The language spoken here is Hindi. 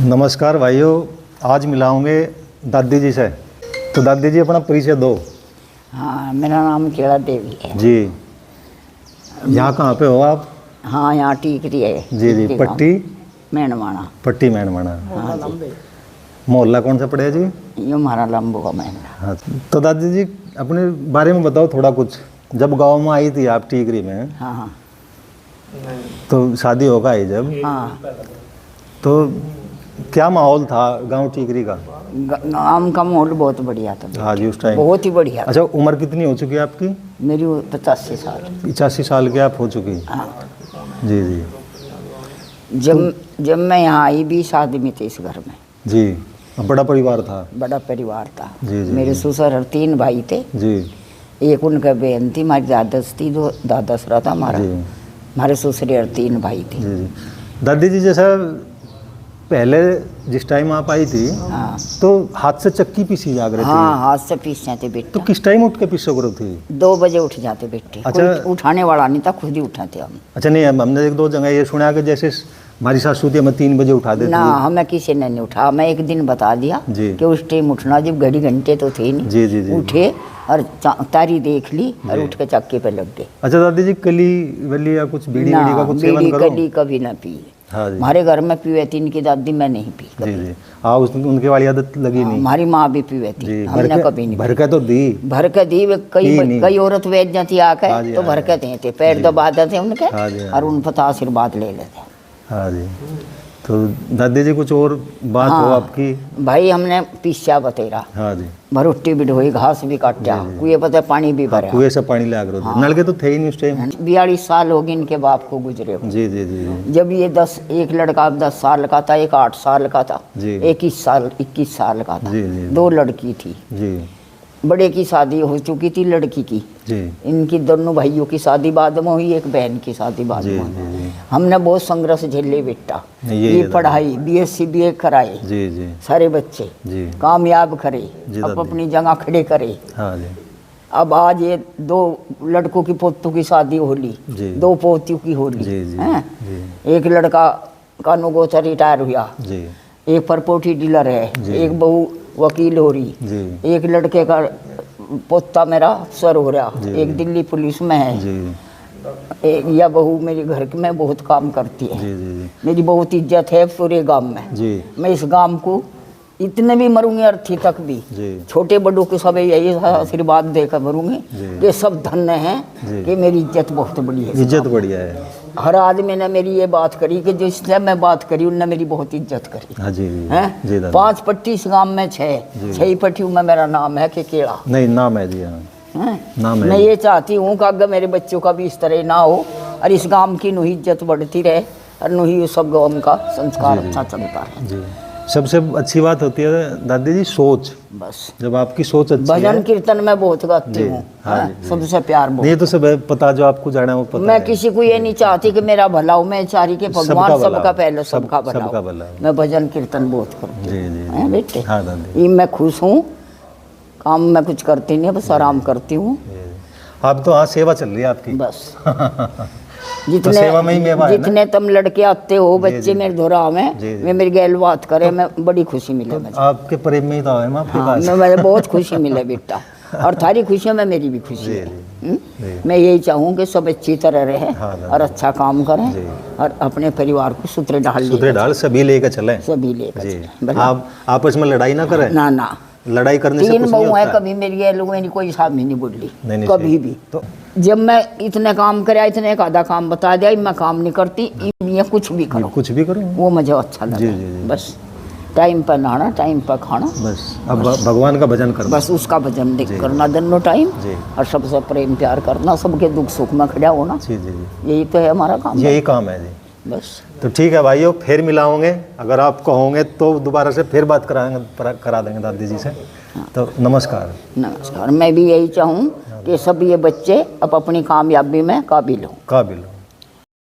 नमस्कार भाइयों, आज मिलाऊंगे दादी जी से। तो दादी जी अपना परिचय दो। हाँ, मेरा नाम केला देवी है जी। यहाँ कहाँ पे हो आप? हाँ, यहाँ टीकरी है। जी जी। पट्टी मैनवाना। पट्टी मैनवाना। हाँ जी। मोहल्ला कौन सा पड़ेगा जी? ये हमारा लंबू का मैनवा। हाँ। तो दादी जी अपने बारे में बताओ थोड़ा कुछ। जब गांव में आई थी आप टीकरी में, हाँ हाँ तो शादी होगा आई जब, हाँ। तो क्या माहौल था गांव टीकरी का? गाँव का माहौल बहुत बढ़िया था। हाँ जी, उस टाइम बहुत ही बढ़िया। अच्छा, उम्र कितनी हो चुकी है आपकी? मेरी 85 साल। 85 साल के आप हो चुकी? हाँ। जी जी। जब मैं यहाँ आई 20 आदमी थे इस घर में। जी। बड़ा परिवार था? बड़ा परिवार था। जी जी। मेरे ससुर और 3 भाई थे। जी। एक उनका बहन थी, हमारी दादस थी, 2 दादसरा था हमारा। हमारे ससुर और 3 भाई थे। जी जी। दादी जी जैसा पहले जिस टाइम आप आई थी, हाँ, तो हाथ से चक्की पीसी जा रही हाँ, थी? हाथ से पीस जाते बेटा। तो किस टाइम उठ के पीसो करो थी? 2 बजे उठ जाते बेटे। अच्छा। कोई उठाने वाला नहीं था, खुद ही उठाते हम। अच्छा, नहीं हमने 1-2 जगह ये सुना कि जैसे हमारी सासू थी हमें 3 बजे उठा देती ना, थी। हमें किसी ने नहीं उठा। मैं एक दिन बता दिया जी। कि उस टाइम उठना, जब घड़ी घंटे तो थे नहीं। जी जी जी। उठे और तारी देख ली और जी। उठ के चक्के पे लग गए। अच्छा दादी जी, कली वली या कुछ बीड़ी ना, वीड़ी का कुछ सेवन बीड़ी करो? कली कभी ना पी। हाँ जी। हमारे घर में पीवे थी इनकी दादी, मैं नहीं पी जी कभी। जी। हाँ, उनकी वाली आदत लगी नहीं? हमारी माँ भी पीवे थी, जी। हमने कभी नहीं भर के तो दी? भर के दी। कई औरत वेद जाती हाँ आके जी, तो हाँ भर के देते, पैर जी। दबा देते उनके। हाँ जी, हाँ और उन पर आशीर्वाद ले लेते। हाँ जी। तो दादी जी कुछ और बात हो आपकी? भाई हमने पीसा बतेरा, हाँ जी। भरुट्टी भी ढोई, घास भी काटा, कुएं पता पानी भी भरा। कुएं से पानी ले आकर हाँ। नलके तो थे ही नहीं उस टाइम? 42 साल हो गए इनके बाप को गुजरे हो। जी जी जी जी। जब ये एक लड़का 10 साल का था, एक 8 साल का था, जी। एक 21 साल का था। जी जी। 2 लड़की थी। जी बड़े की शादी हो चुकी थी लड़की की। जी। इनकी दोनों भाइयों की शादी बाद में हुई, एक बहन की शादी बाद जी में जी हुई। जी। हमने बहुत संघर्ष झेले बेटा। ये पढ़ाई BSc BA कराए जी जी सारे बच्चे, जी। कामयाब करे, जी अब दादी। अपनी जगह खड़े करे। हाँ जी। अब आज ये 2 लड़कों की पोतों की शादी होली, जी। 2 पोतियों की होली। जी जी हैं? जी। एक लड़का कानूगो से रिटायर हुआ, जी एक परपोटी डीलर है, जी। एक बहू वकील हो रही, जी। एक लड़के का पोता मेरा अफसर हो रहा, जी। एक दिल्ली पुलिस में है। जी एक यह बहू मेरे घर में बहुत काम करती है। जी जी। मेरी बहुत इज्जत है पूरे गांव में। जी मैं इस गांव को इतने भी मरूंगी, अर्थी तक भी, जी। छोटे बड़ों को सब यही आशीर्वाद देकर मरूंगी जी। कि सब धन्य हैं जी। कि मेरी इज्जत बहुत बड़ी है। इज्जत बढ़िया है। हर आदमी ने मेरी ये बात करी कि जो इसलिए मैं बात करी उनने मेरी बहुत इज्जत करी। हाँ जी जी। हैं? जी दादा। 5 पट्टी इस गांव में 6 पट्टियों में मेरा नाम है कि केला। नहीं, नाम है जी। हाँ, हैं? नाम है। मैं ये चाहती हूँ कि अगर मेरे बच्चों का भी इस तरह ना हो और इस गांव की नुही इज्जत बढ़ती रहे और नुही सब गांव का संस्कार जी, जी। अच्छा चलता रहे। जी। सबसे अच्छी बात होती है दादी जी सोच। बस जब आपकी सोच अच्छी भजन है। कीर्तन में बहुत गाती जी, हूँ। हाँ हैं? जी, जी। सबसे प्यार बहुत। नहीं, तो सब पता जो आपको जाना है वो पता मैं है। किसी को ये नहीं चाहती कि मेरा भला हो, मैं चाह रही कि भगवान सबका भला सबका हो। पहले सबका भला सबका हो। भला हो। मैं भजन कीर्तन बहुत करती जी जी हूँ। हैं बेटे? हाँ दादी। ये मैं खुश हूँ, काम में कुछ करती नहीं, बस आराम करती हूँ। आप तो हाँ सेवा चल रही है आपकी। बस तो सेवा में ही मेवा है ना? जितने तुम लड़के आते हो जी, बच्चे जी। मेरे धोरा में, जी, जी। वे मेरी गैल बात करे, मैं बड़ी खुशी मिले मुझे। आपके प्रेम में ही तो है मैं आपके हाँ, पास। मुझे बहुत खुशी मिले बेटा, और थारी खुशियों में मेरी भी खुशी जी, है। जी, जी। मैं यही चाहूँ कि सब अच्छी तरह रहे हाँ, दादा। और अच्छा काम करें जी। और अपने परिवार को सूत्र डाल सूत्रे डाल सभी लेकर चले। सभी लेकर जी। चलें। भला? आप आपस में लड़ाई ना करें। ना ना, लड़ाई करने से 3 कुछ नहीं बहू है, होता। कभी मेरी ये लोगों ने कोई हिसाब नहीं बोली नहीं, कभी सही। भी। तो जब मैं इतने काम कराया, इतने का आधा काम बता दिया, मैं काम नहीं करती, ये कुछ भी करो, कुछ भी करो। वो मुझे अच्छा लगा। जी, जी, जी। बस टाइम पर नहाना, टाइम पर खाना, बस अब भगवान का भजन करना। बस उसका भजन जी। करना दोनों टाइम, जी। और सबसे प्रेम प्यार करना, सबके दुख सुख में खड़ा होना। जी जी जी। यही तो है हमारा काम। यही काम है जी। बस तो ठीक है भाइयों, फिर मिलाओगे। अगर आप कहोगे तो दोबारा से फिर बात करा देंगे दादी जी से। तो नमस्कार। नमस्कार। मैं भी यही चाहूँ कि सब ये बच्चे अब अपनी कामयाबी में काबिल हों। काबिल हो।